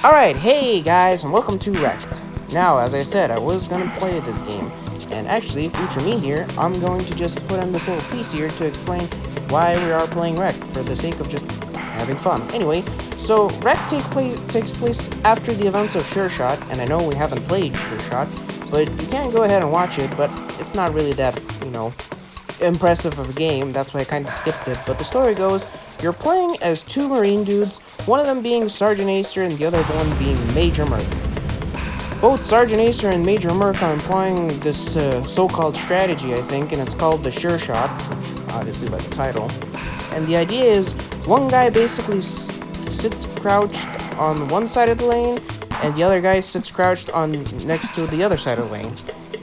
Alright, hey guys, and welcome to Wrecked. Now, as I said, I was gonna play this game, and actually, future me here, I'm going to just put on this little piece here to explain why we are playing Wrecked, for the sake of just having fun. Anyway, so Wrecked takes place after the events of Sure Shot, and I know we haven't played Sure Shot, but you can go ahead and watch it, but it's not really that, impressive of a game, that's why I kind of skipped it. But the story goes, you're playing as two Marine dudes, one of them being Sgt Acer and the other one being Major Merc. Both Sgt Acer and Major Merc are employing this so-called strategy, I think, and it's called the Sure Shot, which obviously by the title. And the idea is, one guy basically sits crouched on one side of the lane, and the other guy sits crouched on next to the other side of the lane.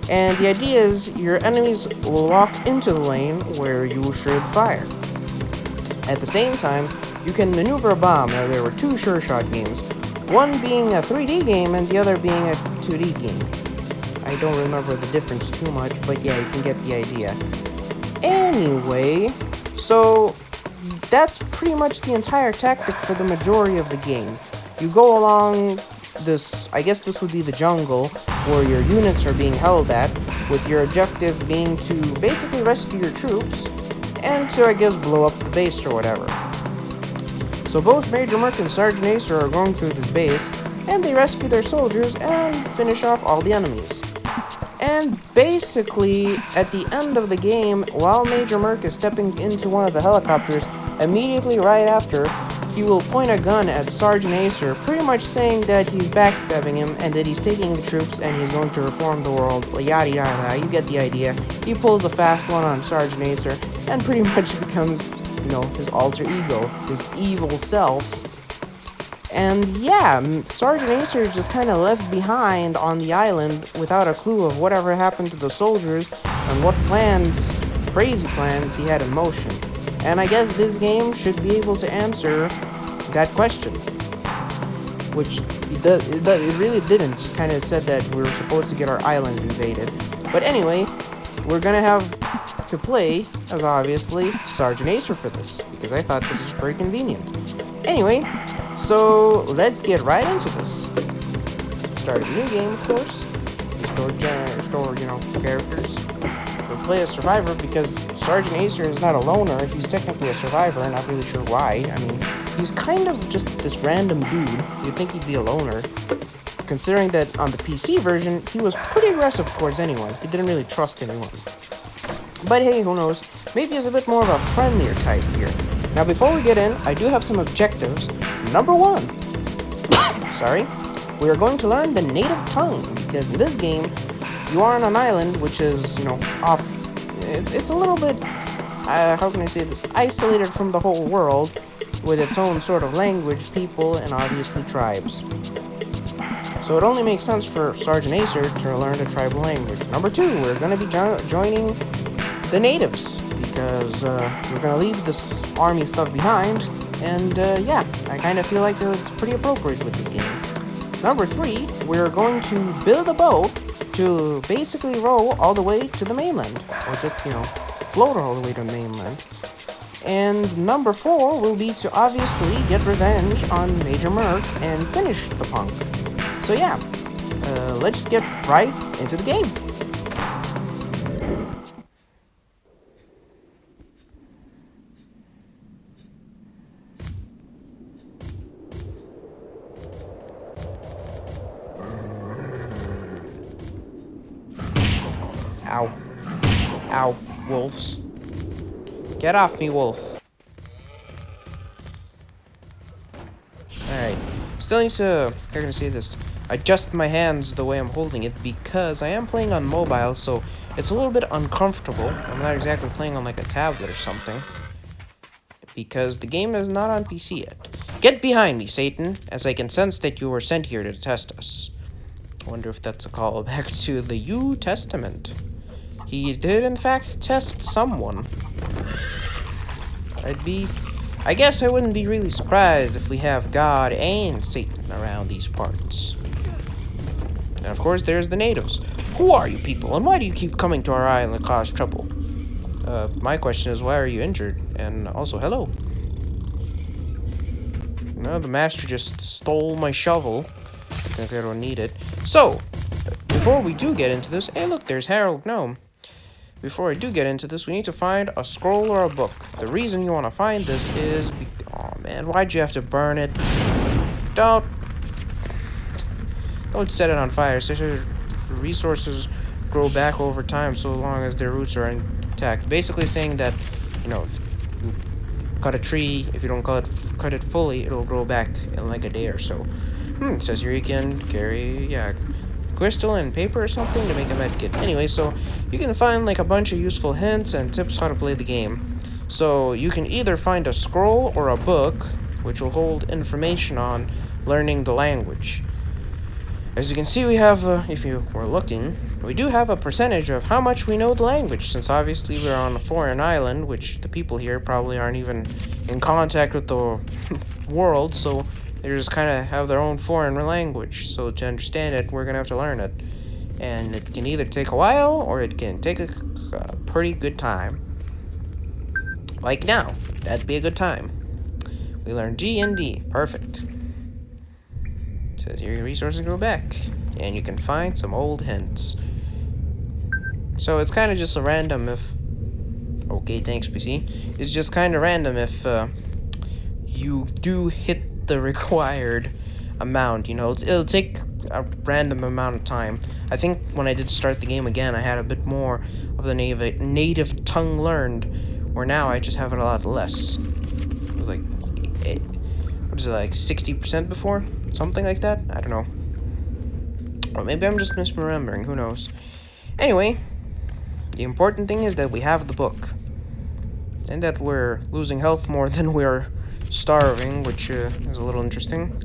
And the idea is, your enemies will walk into the lane where you should fire. At the same time, you can maneuver a bomb. Now, there were two Sure Shot games, one being a 3D game and the other being a 2D game. I don't remember the difference too much, but yeah, you can get the idea. Anyway, so that's pretty much the entire tactic for the majority of the game. You go along this, I guess this would be the jungle, where your units are being held at, with your objective being to basically rescue your troops, and to, I guess, blow up the base or whatever. So both Major Merc and Sgt Acer are going through this base, and they rescue their soldiers and finish off all the enemies. And basically, at the end of the game, while Major Merc is stepping into one of the helicopters, immediately right after, he will point a gun at Sgt Acer, pretty much saying that he's backstabbing him and that he's taking the troops and he's going to reform the world, yada yada, you get the idea. He pulls a fast one on Sgt Acer and pretty much becomes, his alter ego, his evil self. And yeah, Sgt Acer is just kind of left behind on the island without a clue of whatever happened to the soldiers and what plans, crazy plans, he had in motion. And I guess this game should be able to answer that question. Which it really didn't. It just kind of said that we were supposed to get our island invaded. But anyway, we're gonna have to play as obviously Sgt Acer for this, because I thought this was pretty convenient. Anyway, so let's get right into this. Start a new game, of course. Restore, characters. We'll play a survivor because Sgt Acer is not a loner. He's technically a survivor, not really sure why. I mean, he's kind of just this random dude. You'd think he'd be a loner, considering that on the PC version, he was pretty aggressive towards anyone. He didn't really trust anyone. But hey, who knows? Maybe he's a bit more of a friendlier type here. Now, before we get in, I do have some objectives. Number one, sorry, we are going to learn the native tongue, because in this game, you are on an island, which is, off. It's a little bit, how can I say this, isolated from the whole world, with its own sort of language, people, and obviously tribes. So it only makes sense for Sgt Acer to learn the tribal language. Number two, we're going to be joining the natives, because we're going to leave this army stuff behind, and yeah, I kind of feel like it's pretty appropriate with this game. Number three, we're going to build a boat to basically row all the way to the mainland, or just, float all the way to the mainland. And number four will be to obviously get revenge on Major Merc and finish the punk. So yeah, let's get right into the game. Ow. Ow, wolves. Get off me, wolf. Alright. Still need to, how can I say this, adjust my hands the way I'm holding it, because I am playing on mobile, so it's a little bit uncomfortable. I'm not exactly playing on like a tablet or something, because the game is not on PC yet. Get behind me, Satan, as I can sense that you were sent here to test us. I wonder if that's a callback to the New Testament. He did, in fact, test someone. I guess I wouldn't be really surprised if we have God and Satan around these parts. And of course, there's the natives. Who are you people, and why do you keep coming to our island to cause trouble? My question is, why are you injured? And also, hello. No, the master just stole my shovel. I think I don't need it. So, before we do get into this... Hey, look, there's Harold Gnome. Before I do get into this, we need to find a scroll or a book. The reason you want to find this is... Oh, man, why'd you have to burn it? Don't set it on fire. Resources grow back over time so long as their roots are intact. Basically saying that, you know, if you cut a tree, if you don't cut it fully, it'll grow back in like a day or so. It says here you can carry, crystal and paper or something to make a med kit. Anyway, so you can find like a bunch of useful hints and tips how to play the game. So you can either find a scroll or a book, which will hold information on learning the language. As you can see, we have, if you were looking, we do have a percentage of how much we know the language, since obviously we're on a foreign island, which the people here probably aren't even in contact with the world, so they just kind of have their own foreign language. So to understand it, we're going to have to learn it. And it can either take a while, or it can take a pretty good time. Like now, that'd be a good time. We learned G and D. Perfect. Says here your resources grow back, and you can find some old hints. So it's kind of just a random if... Okay, thanks, PC. It's just kind of random if you do hit the required amount, you know. It'll take a random amount of time. I think when I did start the game again, I had a bit more of the native tongue learned, where now I just have it a lot less. It was like... What is it, like 60% before? Something like that? I don't know. Or maybe I'm just misremembering. Who knows? Anyway, the important thing is that we have the book. And that we're losing health more than we're starving, which is a little interesting.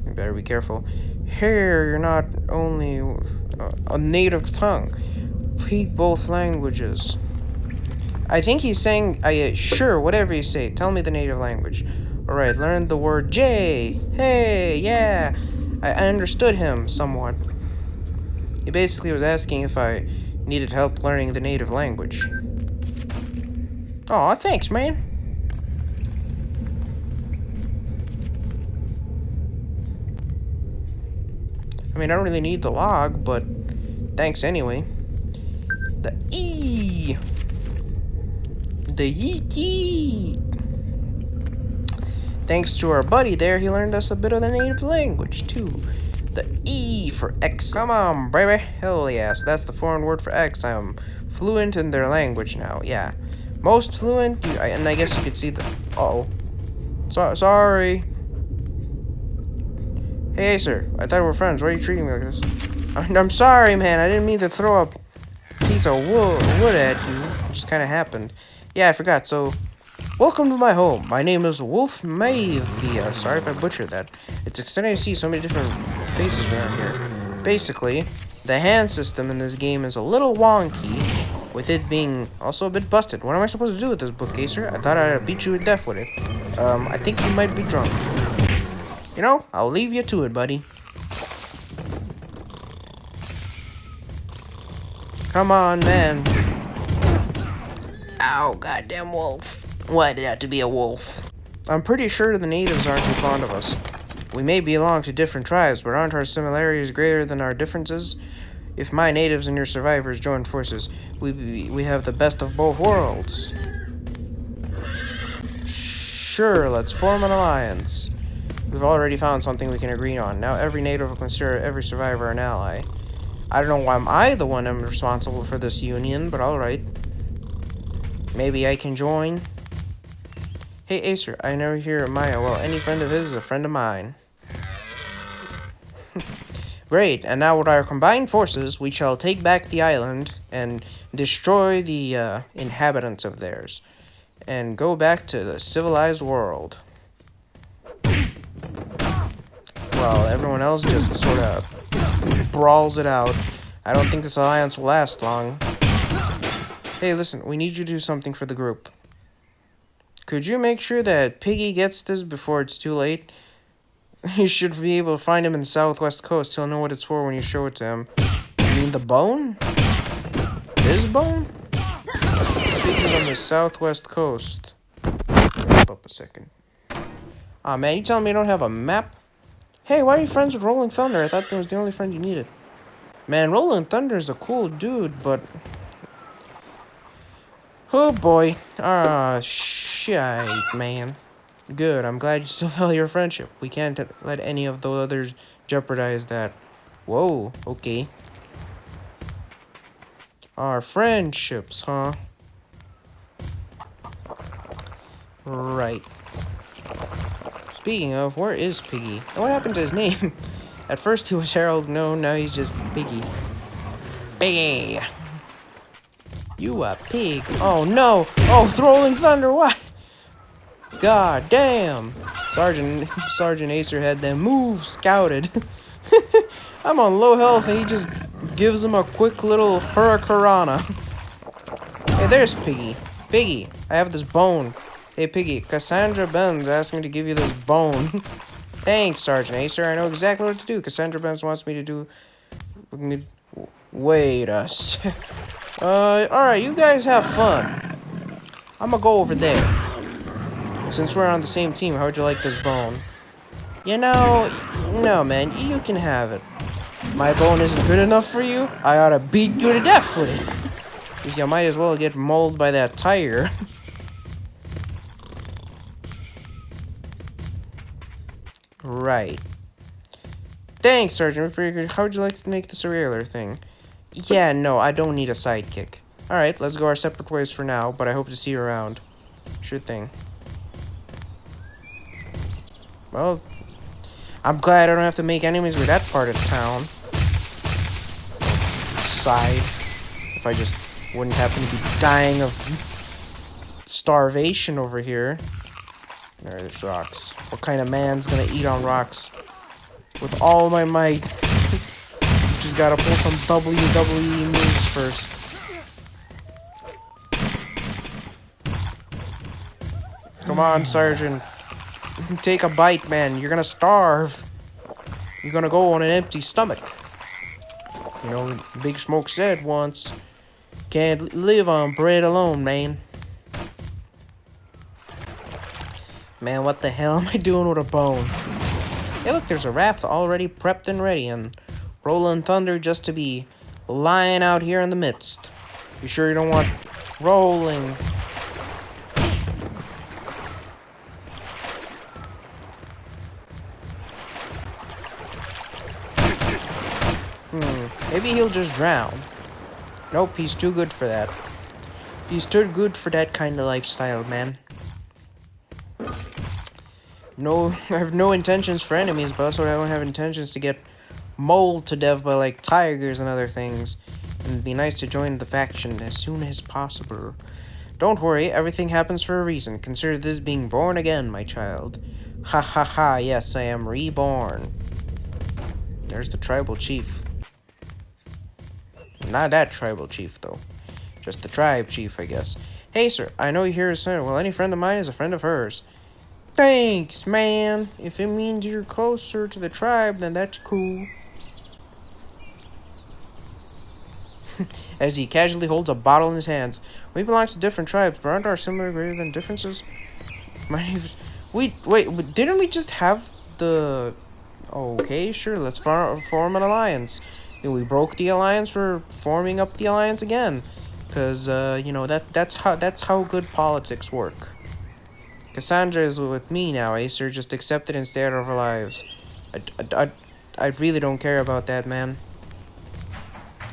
You better be careful. Here, you're not only a native tongue. Speak both languages. I think he's saying, sure, whatever you say. Tell me the native language. Alright, learn the word J. Hey, yeah. I understood him somewhat. He basically was asking if I needed help learning the native language. Aw, thanks, man. I mean, I don't really need the log, but thanks anyway. The E. The yeet yeet. Thanks to our buddy there, he learned us a bit of the native language, too. The E for X. Come on, baby. Hell yes, that's the foreign word for X. I'm fluent in their language now, yeah. Most fluent, and I guess you could see the... Uh-oh. Sorry. Hey, Acer, I thought we were friends. Why are you treating me like this? I'm sorry, man. I didn't mean to throw a piece of wood at you. It just kind of happened. Yeah, I forgot, so... Welcome to my home. My name is Wolf Mavia. Sorry if I butchered that. It's exciting to see so many different faces around here. Basically, the hand system in this game is a little wonky, with it being also a bit busted. What am I supposed to do with this book, Acer? I thought I'd beat you to death with it. I think you might be drunk. You know, I'll leave you to it, buddy. Come on, man. Ow, goddamn wolf. Why did it have to be a wolf? I'm pretty sure the natives aren't too fond of us. We may belong to different tribes, but aren't our similarities greater than our differences? If my natives and your survivors join forces, we have the best of both worlds. Sure, let's form an alliance. We've already found something we can agree on. Now every native will consider every survivor an ally. I don't know why I'm the one responsible for this union, but alright. Maybe I can join. Hey, Acer, I never hear of Maya. Well, any friend of his is a friend of mine. Great, and now with our combined forces, we shall take back the island and destroy the inhabitants of theirs. And go back to the civilized world. Well, everyone else just sort of brawls it out. I don't think this alliance will last long. Hey, listen, we need you to do something for the group. Could you make sure that Piggy gets this before it's too late? You should be able to find him in the southwest coast. He'll know what it's for when you show it to him. You mean the bone? This bone? Piggy's on the southwest coast. Hold up a second. Aw, man, you telling me you don't have a map? Hey, why are you friends with Rolling Thunder? I thought that was the only friend you needed. Man, Rolling Thunder is a cool dude, but... Oh, boy. Ah, shite, man. Good, I'm glad you still value your friendship. We can't let any of the others jeopardize that. Whoa, okay. Our friendships, huh? Right. Speaking of, where is Piggy? And what happened to his name? At first he was Harold, no, now he's just Piggy. Piggy! You a pig. Oh no! Oh, Rolling Thunder, what? God damn! Sgt Acer had them moves scouted. I'm on low health and he just gives him a quick little hurricanrana. Hey, there's Piggy. Piggy, I have this bone. Hey, Piggy, Cassandra Benz asked me to give you this bone. Thanks, Sgt Acer. I know exactly what to do. Cassandra Benz wants me to do... Wait a sec. Alright, you guys have fun. I'm gonna go over there. Since we're on the same team, how would you like this bone? You know, no, man, you can have it. My bone isn't good enough for you? I ought to beat you to death with it. You might as well get mauled by that tiger. Right. Thanks, Sergeant. Pretty good. How would you like to make this a regular thing? Yeah, no, I don't need a sidekick. Alright, let's go our separate ways for now, but I hope to see you around. Sure thing. Well, I'm glad I don't have to make enemies with that part of town. Side. If I just wouldn't happen to be dying of starvation over here. There's rocks. What kind of man's gonna eat on rocks? With all my might. Just gotta pull some WWE moves first. Come on, Sergeant. Take a bite, man. You're gonna starve. You're gonna go on an empty stomach. You know, Big Smoke said once, can't live on bread alone, man. Man, what the hell am I doing with a bone? Hey, look, there's a raft already prepped and ready, and Rolling Thunder just to be lying out here in the midst. You sure you don't want rolling? Maybe he'll just drown. Nope, he's too good for that. He's too good for that kind of lifestyle, man. No, I have no intentions for enemies, but also I don't have intentions to get mauled to death by, like, tigers and other things. And it'd be nice to join the faction as soon as possible. Don't worry, everything happens for a reason. Consider this being born again, my child. Ha ha ha, yes, I am reborn. There's the tribal chief. Not that tribal chief, though. Just the tribe chief, I guess. Hey, sir, I know you're here, sir. Well, any friend of mine is a friend of hers. Thanks, man. If it means you're closer to the tribe, then that's cool. As he casually holds a bottle in his hands. We belong to different tribes, but aren't our similar greater than differences? Wait, didn't we just have the... Okay, sure, let's form an alliance. We broke the alliance, we're forming up the alliance again. Because, you know, that's how good politics work. Cassandra is with me now, Acer. Just accept it and stay out of our lives. I really don't care about that, man.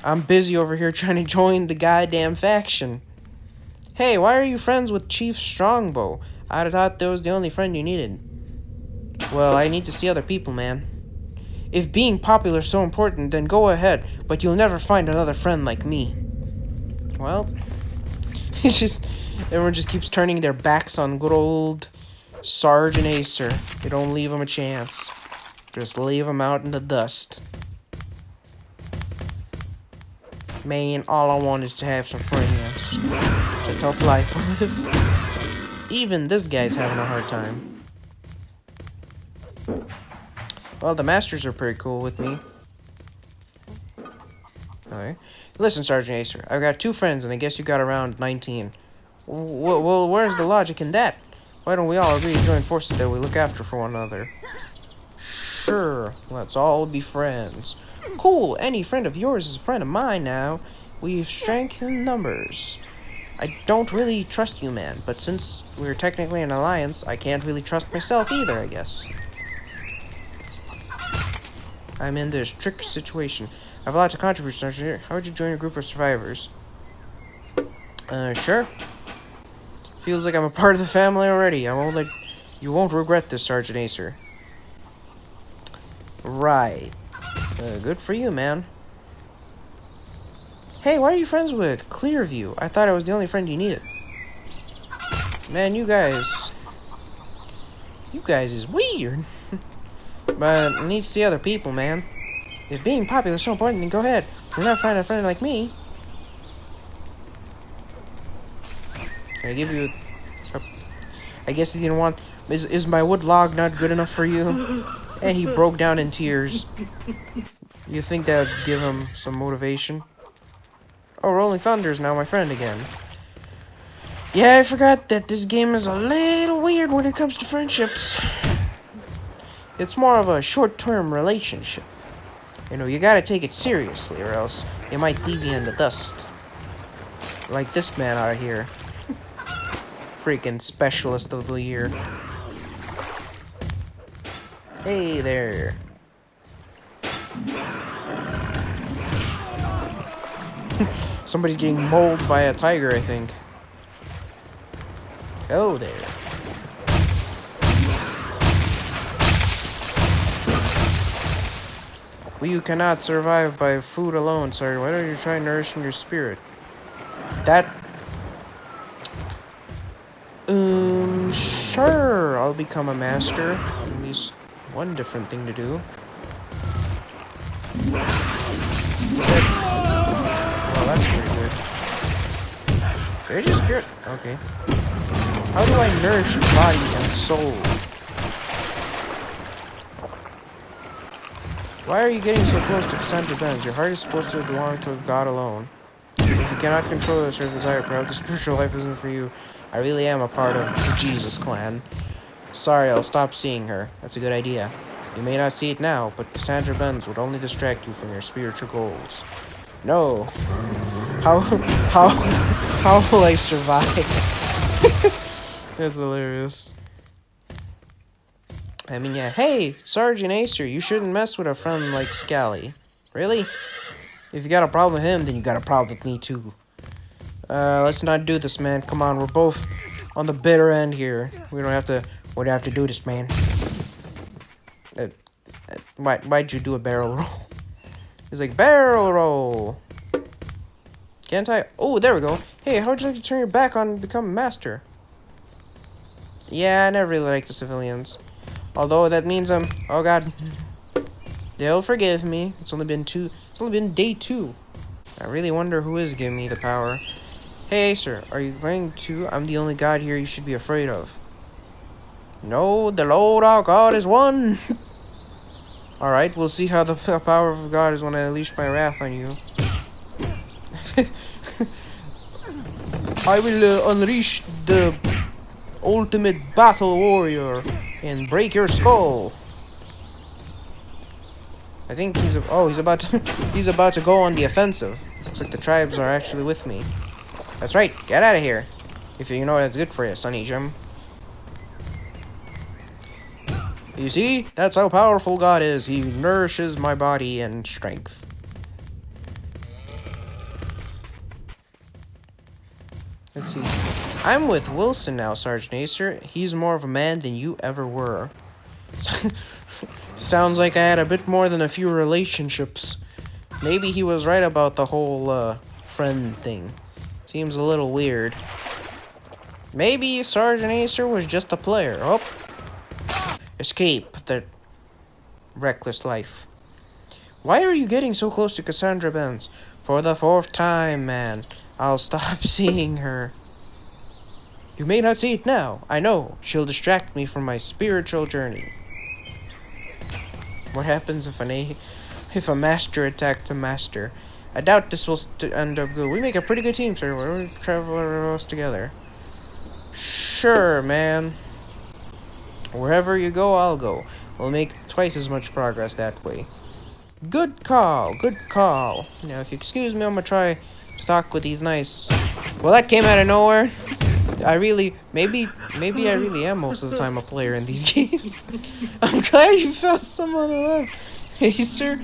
I'm busy over here trying to join the goddamn faction. Hey, why are you friends with Chief Strongbow? I'd thought that was the only friend you needed. Well, I need to see other people, man. If being popular is so important, then go ahead, but you'll never find another friend like me. Well, it's just... Everyone just keeps turning their backs on good old Sgt Acer. They don't leave him a chance. Just leave him out in the dust. Man, all I want is to have some friends. It's a tough life to live. Even this guy's having a hard time. Well, the masters are pretty cool with me. Alright. Listen, Sgt Acer, I've got 2 friends, and I guess you got around 19. Well, where's the logic in that? Why don't we all agree to join forces that we look after for one another? Sure, let's all be friends. Cool, any friend of yours is a friend of mine now. We've strength in numbers. I don't really trust you, man, but since we're technically an alliance, I can't really trust myself either, I guess. I'm in this tricky situation. I have a lot to contribute, Sergeant. How would you join a group of survivors? Sure. Feels like I'm a part of the family already. You won't regret this, Sgt Acer. Right. Good for you, man. Hey, why are you friends with Clearview? I thought I was the only friend you needed. Man, you guys is weird. But I need to see other people, man. If being popular is so important, then go ahead. You'll never find a friend like me. Can I give you I guess he didn't want... Is my wood log not good enough for you? And he broke down in tears. You think that would give him some motivation? Oh, Rolling Thunder's now my friend again. Yeah, I forgot that this game is a little weird when it comes to friendships. It's more of a short-term relationship. You know, you gotta take it seriously or else it might leave you in the dust. Like this man out here. Freaking specialist of the year. Hey there. Somebody's getting mauled by a tiger, I think. Oh there. You cannot survive by food alone, sir. Why don't you try nourishing your spirit? That... Sure. I'll become a master. At least one different thing to do. He said... Well, that's pretty good. They're just good. Okay. How do I nourish body and soul? Why are you getting so close to Cassandra Benz? Your heart is supposed to belong to God alone. If you cannot control this or desire, perhaps the spiritual life isn't for you. I really am a part of the Jesus clan. Sorry, I'll stop seeing her. That's a good idea. You may not see it now, but Cassandra Benz would only distract you from your spiritual goals. No. How will I survive? That's hilarious. I mean, yeah. Hey, Sgt Acer, you shouldn't mess with a friend like Scally. Really? If you got a problem with him, then you got a problem with me too. Let's not do this, man. Come on, we're both on the bitter end here. We don't have to do this, man. Why'd you do a barrel roll? He's like, barrel roll. Can't I? Oh, there we go. Hey, how'd you like to turn your back on and become a master? Yeah, I never really liked the civilians. Although that means oh god. They'll forgive me. It's only been day 2. I really wonder who is giving me the power. Hey, Acer, are you going to? I'm the only god here you should be afraid of. No, the Lord our God is one. Alright, we'll see how the power of God is when I unleash my wrath on you. I will unleash the ultimate battle warrior and break your skull. I think he's about to go on the offensive. Looks like the tribes are actually with me. That's right, get out of here. If you know that's good for you, Sonny Jim. You see, that's how powerful God is. He nourishes my body and strength. Let's see. I'm with Wilson now, Sgt Acer. He's more of a man than you ever were. Sounds like I had a bit more than a few relationships. Maybe he was right about the whole, friend thing. Seems a little weird. Maybe Sgt Acer was just a player. Oh. Escape the reckless life. Why are you getting so close to Cassandra Benz? For the 4th time, man. I'll stop seeing her. You may not see it now. I know. She'll distract me from my spiritual journey. What happens if a master attacks a master? I doubt this will end up good. We make a pretty good team, sir. We'll travel us together. Sure, man. Wherever you go, I'll go. We'll make twice as much progress that way. Good call, good call. Now, if you excuse me, I'm gonna try to talk with these nice... Well, that came out of nowhere. Maybe I really am most of the time a player in these games. I'm glad you found someone to love. Acer,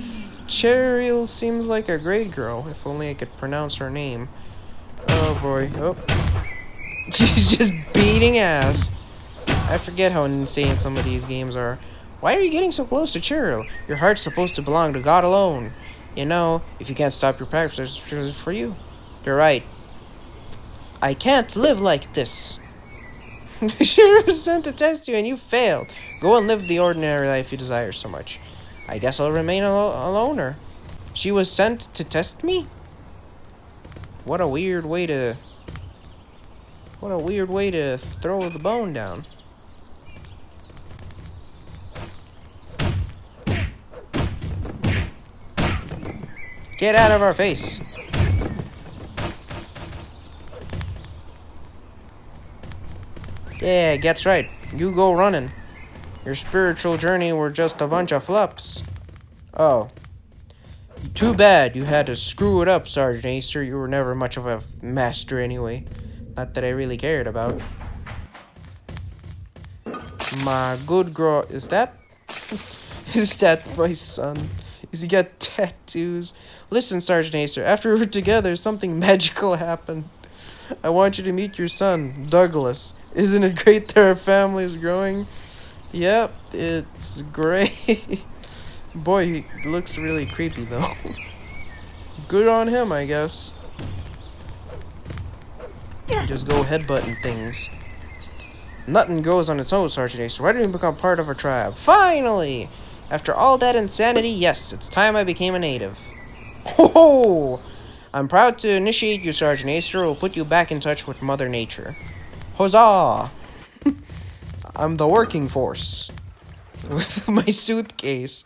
Cheryl seems like a great girl. If only I could pronounce her name. Oh boy, oh. She's just beating ass. I forget how insane some of these games are. Why are you getting so close to Cheryl? Your heart's supposed to belong to God alone. You know, if you can't stop your practice, it's for you. You're right. I can't live like this. She was sent to test you and you failed. Go and live the ordinary life you desire so much. I guess I'll remain a loner. She was sent to test me? What a weird way to throw the bone down. Get out of our face. Yeah, that's right. You go running. Your spiritual journey were just a bunch of flops. Oh. Too bad you had to screw it up, Sgt Acer. You were never much of a master anyway. Not that I really cared about. My good girl. Is that my son? Has he got tattoos? Listen, Sgt Acer. After we were together, something magical happened. I want you to meet your son, Douglas. Isn't it great that our family is growing? Yep, it's great. Boy, he looks really creepy, though. Good on him, I guess. Just go headbutting things. Nothing goes on its own, Sgt Acer. Why didn't you become part of our tribe? Finally! After all that insanity, yes, it's time I became a native. Ho ho! I'm proud to initiate you, Sgt Acer. We'll put you back in touch with Mother Nature. Huzzah! I'm the working force. With my suitcase.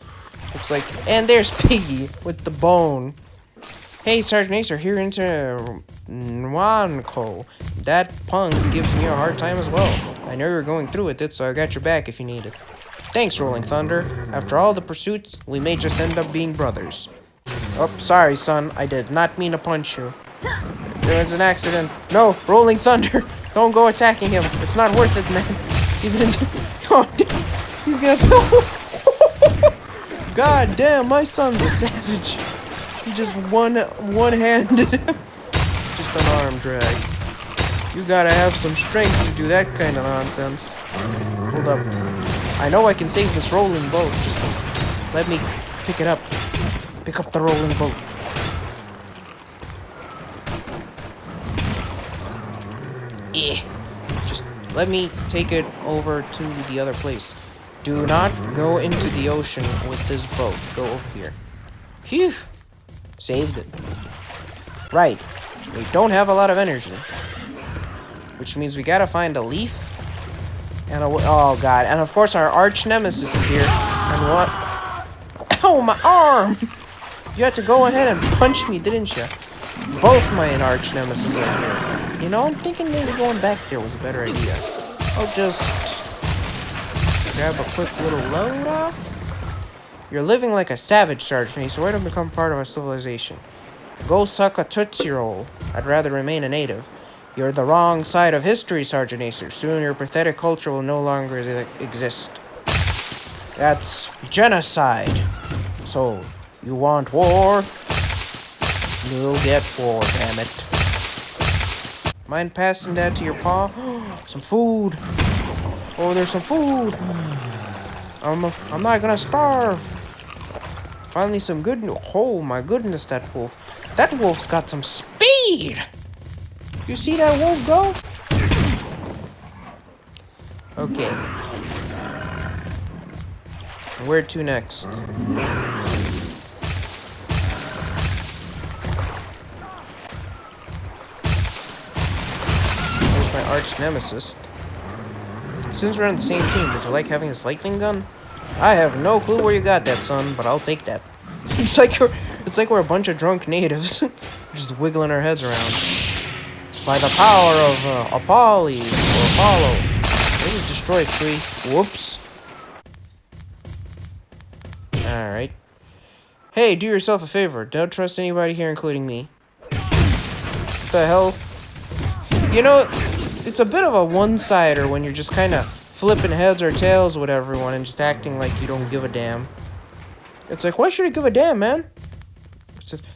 Looks like... And there's Piggy with the bone. Hey, Sgt Acer, here into Nwanko. That punk gives me a hard time as well. I know you're going through with it, so I got your back if you need it. Thanks, Rolling Thunder. After all the pursuits, we may just end up being brothers. Oh, sorry, son. I did not mean to punch you. It was an accident. No, Rolling Thunder. Don't go attacking him. It's not worth it, man. He's gonna... God damn, my son's a savage. He just one-handed. Just an arm drag. You gotta have some strength to do that kind of nonsense. Hold up. I know I can save this rolling boat. Just let me pick it up. Pick up the rolling boat. Eh. Just let me take it over to the other place. Do not go into the ocean with this boat. Go over here. Phew. Saved it. Right. We don't have a lot of energy. Which means we gotta find a leaf. And a... Oh, God. And, of course, our arch nemesis is here. And what? Ow, my arm! You had to go ahead and punch me, didn't you? Both my arch nemesis are here. You know, I'm thinking maybe going back there was a better idea. I'll just... grab a quick little load off. You're living like a savage, Sgt Acer. Why don't become part of our civilization? Go suck a Tootsie Roll. I'd rather remain a native. You're the wrong side of history, Sgt Acer. Soon your pathetic culture will no longer exist. That's genocide. So, you want war? You'll get war, damn it. Mind passing that to your paw? Some food. Oh, there's some food. I'm not gonna starve. Finally, some good news. Oh my goodness, that wolf. That wolf's got some speed. You see that wolf go? Okay. Where to next? There's my arch nemesis. Since we're on the same team, would you like having this lightning gun? I have no clue where you got that, son, but I'll take that. It's like we're a bunch of drunk natives, just wiggling our heads around. By the power of Apollo, let us destroy destroy a tree. Whoops. Alright. Hey, do yourself a favor. Don't trust anybody here, including me. What the hell? You know, it's a bit of a one-sider when you're just kind of flipping heads or tails with everyone and just acting like you don't give a damn. It's like, why should I give a damn, man?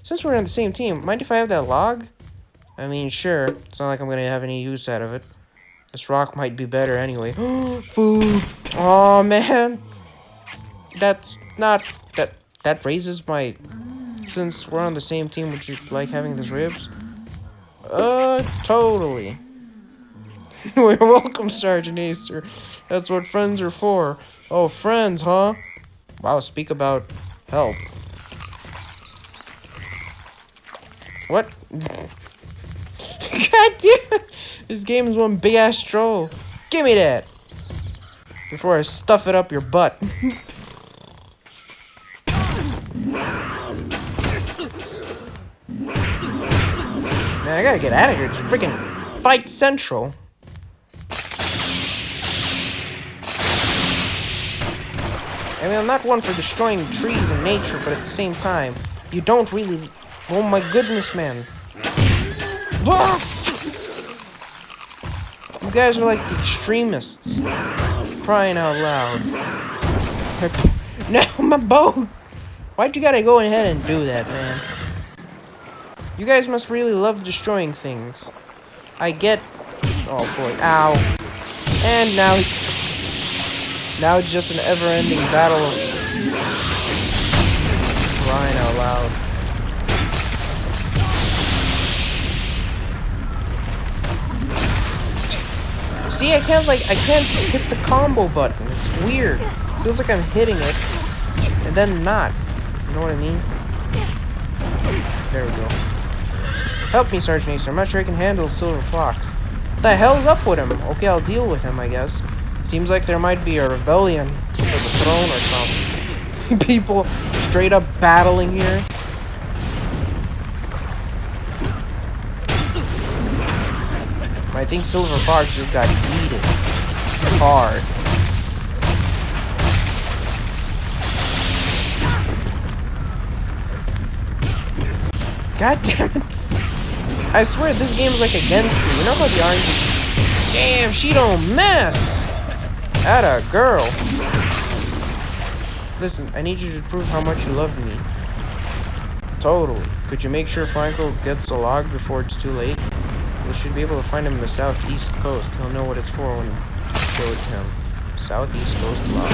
Since we're on the same team, mind if I have that log? I mean, sure. It's not like I'm gonna have any use out of it. This rock might be better anyway. Food! Oh man! That's not... That raises my... Since we're on the same team, would you like having these ribs? Totally. You're welcome, Sgt Acer. That's what friends are for. Oh, friends, huh? Wow, speak about help. What? God damn it! This game is one big ass troll. Give me that! Before I stuff it up your butt. Man, I gotta get out of here. It's freaking Fight Central. I mean, I'm not one for destroying trees and nature, but at the same time, you don't really... Oh my goodness, man. You guys are like the extremists. Crying out loud. No, my boat! Why'd you gotta go ahead and do that, man? You guys must really love destroying things. I get... Oh boy, ow. And now... Now it's just an ever-ending battle of... Crying out loud. See, I can't hit the combo button. It's weird. It feels like I'm hitting it, and then not. You know what I mean? There we go. Help me, Sgt Acer. I'm not sure I can handle Silver Fox. What the hell's up with him? Okay, I'll deal with him, I guess. Seems like there might be a rebellion for the throne or something. People straight up battling here. I think Silver Fox just got yeeted hard. God damn it. I swear this game's like against me. You know how the RNG... Damn, she don't mess! Atta girl. Listen, I need you to prove how much you love me. Totally. Could you make sure Franco gets a log before it's too late? We should be able to find him in the southeast coast. He'll know what it's for when we show it to him. Southeast coast log.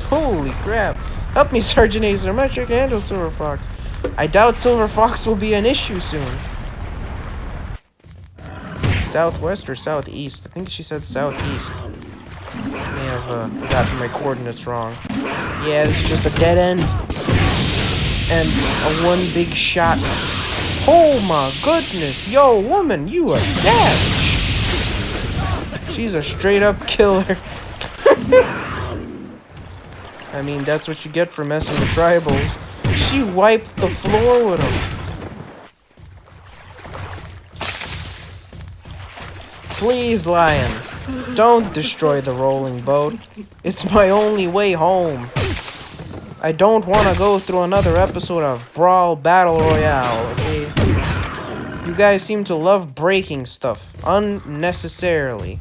Holy crap. Help me, Sgt Acer. I'm not sure I can handle Silver Fox. I doubt Silver Fox will be an issue soon. Southwest or southeast? I think she said southeast. May have gotten my coordinates wrong. Yeah, this is just a dead end. And a one big shot. Oh my goodness. Yo, woman, you a savage. She's a straight up killer. I mean, that's what you get for messing with tribals. She wiped the floor with him. Please, Lion, don't destroy the rolling boat. It's my only way home. I don't want to go through another episode of Brawl Battle Royale, okay? You guys seem to love breaking stuff unnecessarily.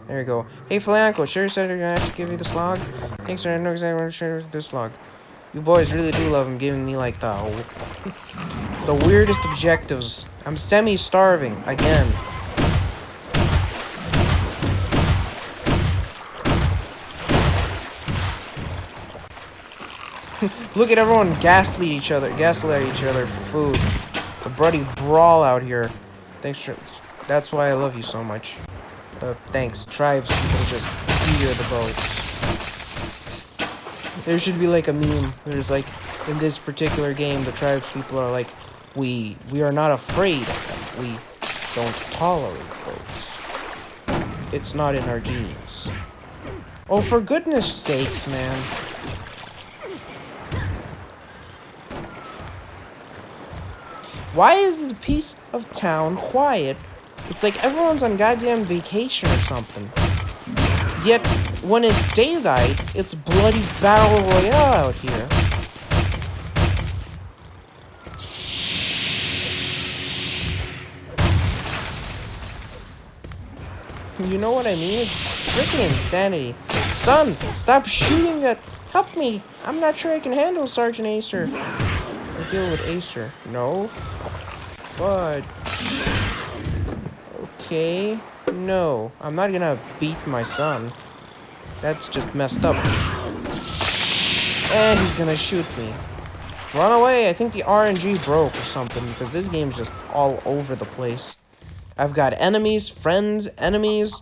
There you go. Hey, Flanco, sure said you're gonna actually give you this log? Thanks, I know exactly what to share this log. You boys really do love him giving me, like, the weirdest objectives. I'm semi-starving, again. Look at everyone gaslight each other for food. It's a bloody brawl out here. Thanks for... That's why I love you so much. Thanks. Tribes people just fear the boats. There should be like a meme. There's like, in this particular game, the tribes people are like, we are not afraid of them. We don't tolerate boats. It's not in our genes. Oh, for goodness sakes, man. Why is the piece of town quiet It's like everyone's on goddamn vacation or something. Yet, when it's daylight, it's bloody battle royale out here. You know what I mean? It's freaking insanity. Son, stop shooting that. Help me. I'm not sure I can handle Sgt Acer. I deal with Acer. No. Fudge. Okay. No. I'm not gonna beat my son. That's just messed up. And he's gonna shoot me. Run away. I think the RNG broke or something because this game's just all over the place. I've got enemies, friends, enemies.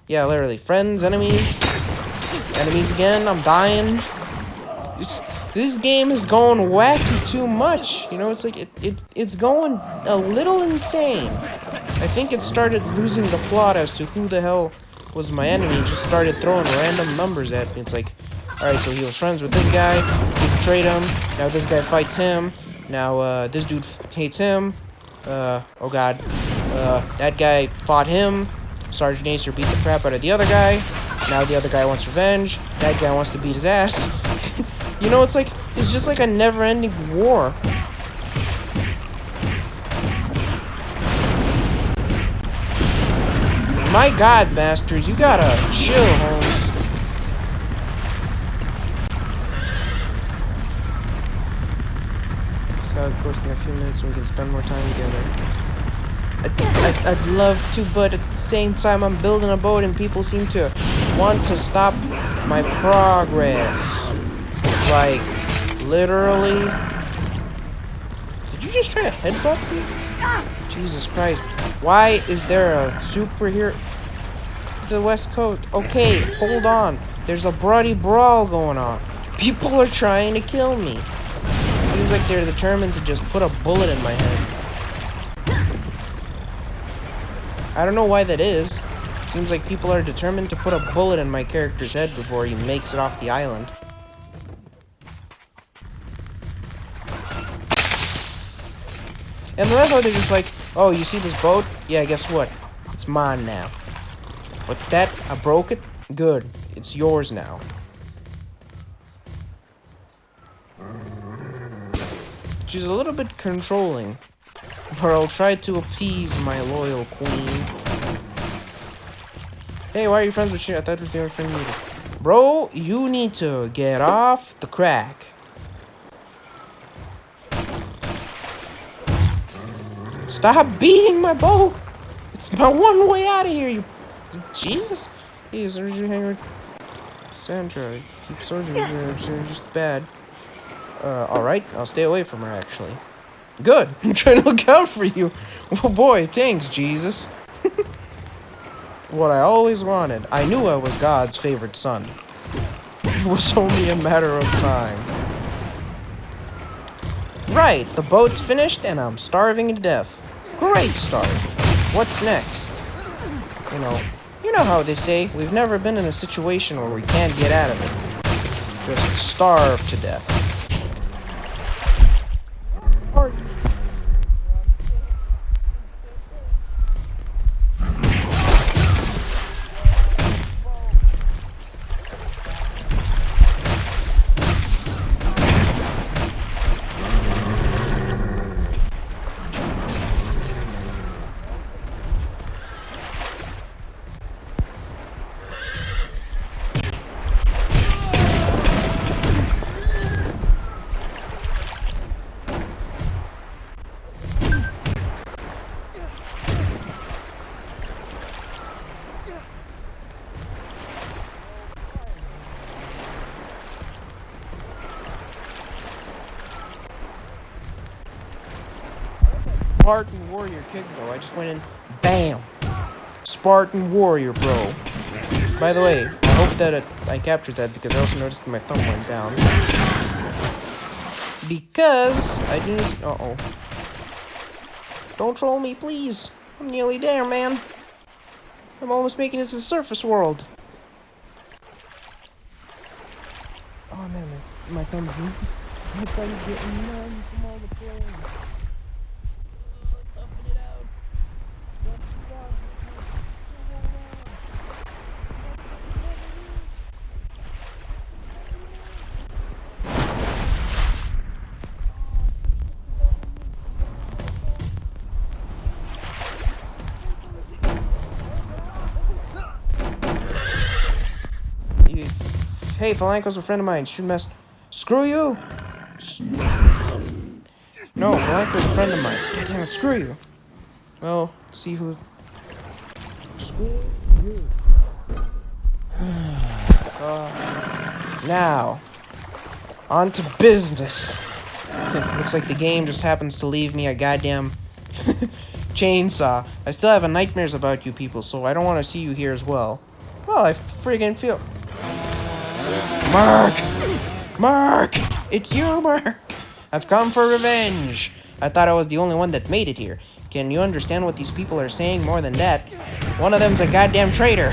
Yeah, literally. Friends, enemies. Enemies again. I'm dying. This game is going wacky too much. You know, it's like it's going a little insane. I think it started losing the plot as to who the hell was my enemy. It just started throwing random numbers at me. It's like, alright, so he was friends with this guy. He betrayed him. Now this guy fights him. Now, this dude hates him. Oh god. That guy fought him. Sgt Acer beat the crap out of the other guy. Now the other guy wants revenge. That guy wants to beat his ass. You know, it's just like a never-ending war. My god, Masters, you gotta chill, Holmes. So it goes in a few minutes so we can spend more time together. I'd love to, but at the same time I'm building a boat and people seem to want to stop my progress. Like, literally. Did you just try to headbutt me? Jesus Christ. Why is there a superhero? The West Coast. Okay, hold on. There's a bloody brawl going on. People are trying to kill me. Seems like they're determined to just put a bullet in my head. I don't know why that is. Seems like people are determined to put a bullet in my character's head before he makes it off the island. And the last one, they're just like, oh, you see this boat? Yeah, guess what? It's mine now. What's that? I broke it? Good. It's yours now. She's a little bit controlling. But I'll try to appease my loyal queen. Hey, why are you friends with she? I thought it was the only friend you needed. Bro, you need to get off the crack. Stop beating my boat! It's my one way out of here, you... Jesus? He's originally hanging with Sandra. Keep sorting her, just bad. Alright, I'll stay away from her, actually. Good! I'm trying to look out for you! Oh boy, thanks, Jesus. What I always wanted. I knew I was God's favorite son. It was only a matter of time. Right, the boat's finished and I'm starving to death. Great start. What's next? You know how they say, we've never been in a situation where we can't get out of it. Just starve to death. Spartan Warrior kick, though. I just went in, bam! Spartan Warrior, bro. By the way, I hope that I captured that because I also noticed my thumb went down. Because I didn't... Uh-oh. Don't troll me, please. I'm nearly there, man. I'm almost making it to the surface world. Oh, man, my thumb's... My thumb's getting numb from all the playing. Toughen it out. Hey, Falanco's a friend of mine. Should mess. Screw you. No, Falanco's a friend of mine. God damn it, screw you. Well, see who. Screw you. Now, on to business. Looks like the game just happens to leave me a goddamn chainsaw. I still have nightmares about you people, so I don't want to see you here as well. Well, I friggin' feel... Mark! Mark! It's you, Mark! I've come for revenge! I thought I was the only one that made it here. Can you understand what these people are saying? More than that, one of them's a goddamn traitor.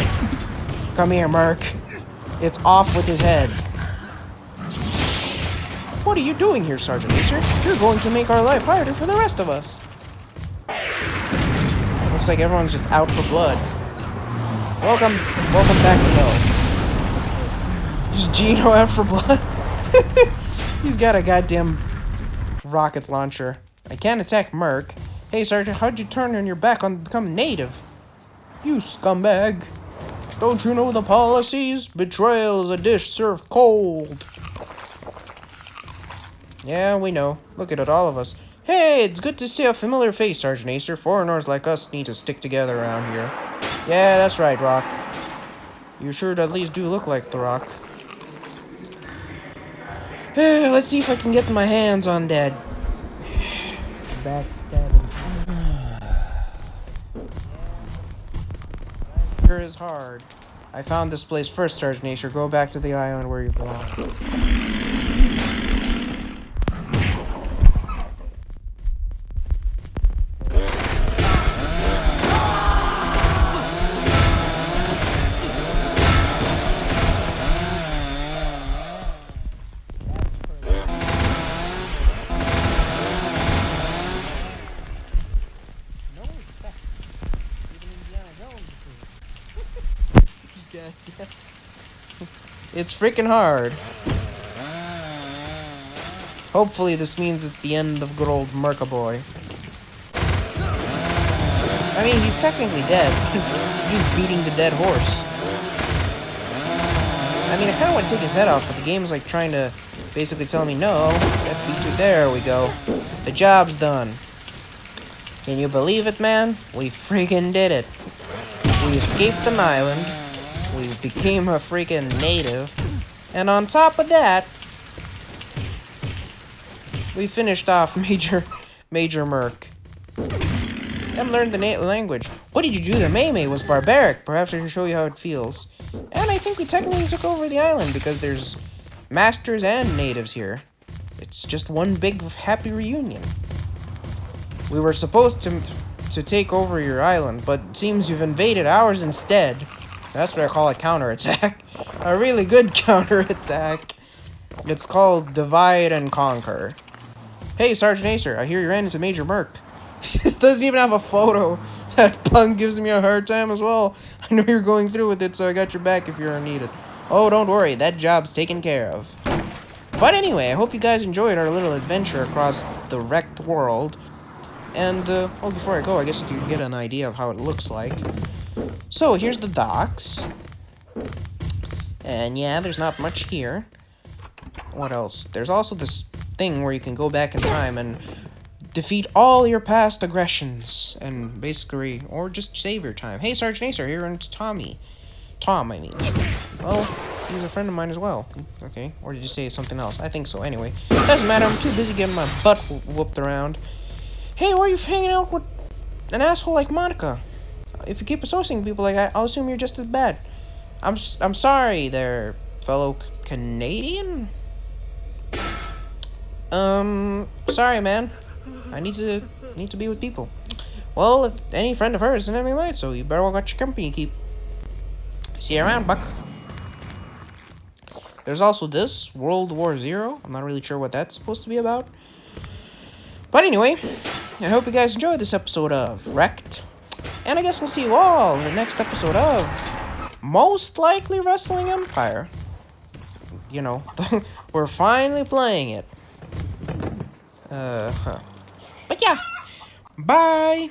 Come here, Mark. It's off with his head. What are you doing here, Sgt Acer? You're going to make our life harder for the rest of us. Looks like everyone's just out for blood. Welcome back to hell. Is Gino out for blood? He's got a goddamn rocket launcher. I can't attack Merc. Hey, Sergeant, how'd you turn on your back on become native? You scumbag. Don't you know the policies? Betrayal is a dish served cold. Yeah, we know. Look at it, all of us. Hey, it's good to see a familiar face, Sgt Acer. Foreigners like us need to stick together around here. Yeah, that's right, Rock. You sure at least do look like the Rock. Let's see if I can get my hands on that. Backstabbing. Sure is hard. I found this place first, Sgt Acer. Go back to the island where you belong. It's freaking hard. Hopefully this means it's the end of good old Merca-boy. I mean, he's technically dead. Just beating the dead horse. I mean, I kind of want to take his head off, but the game's like trying to basically tell me, no, that beat you. There we go. The job's done. Can you believe it, man? We freaking did it. We escaped an island. We became a freaking native. And on top of that, we finished off Major Merc. And learned the language. What did you do? The Maymay was barbaric. Perhaps I can show you how it feels. And I think we technically took over the island because there's masters and natives here. It's just one big happy reunion. We were supposed to take over your island, but it seems you've invaded ours instead. That's what I call a counterattack. A really good counterattack. It's called Divide and Conquer. Hey, Sgt Acer, I hear you're into Major Merc. It doesn't even have a photo. That punk gives me a hard time as well. I know you're going through with it, so I got your back if you're needed. Oh, don't worry, that job's taken care of. But anyway, I hope you guys enjoyed our little adventure across the wrecked world. And, well, before I go, I guess you can get an idea of how it looks like. So, here's the docks. And yeah, there's not much here. What else? There's also this thing where you can go back in time and defeat all your past aggressions. And basically, or just save your time. Hey, Sgt Acer, here and Tommy. Tom, I mean. Well, he's a friend of mine as well. Okay, or did you say something else? I think so, anyway. Doesn't matter, I'm too busy getting my butt whooped around. Hey, why are you hanging out with an asshole like Monica? If you keep associating people like that, I'll assume you're just as bad. I'm sorry there, fellow Canadian. Sorry, man. I need to be with people. Well, if any friend of hers is an enemy of mine, so you better watch your company keep. See you around, Buck. There's also this, World War Zero. I'm not really sure what that's supposed to be about. But anyway, I hope you guys enjoyed this episode of Wrecked. And I guess we'll see you all in the next episode of most likely Wrestling Empire. You know, we're finally playing it. But yeah, bye!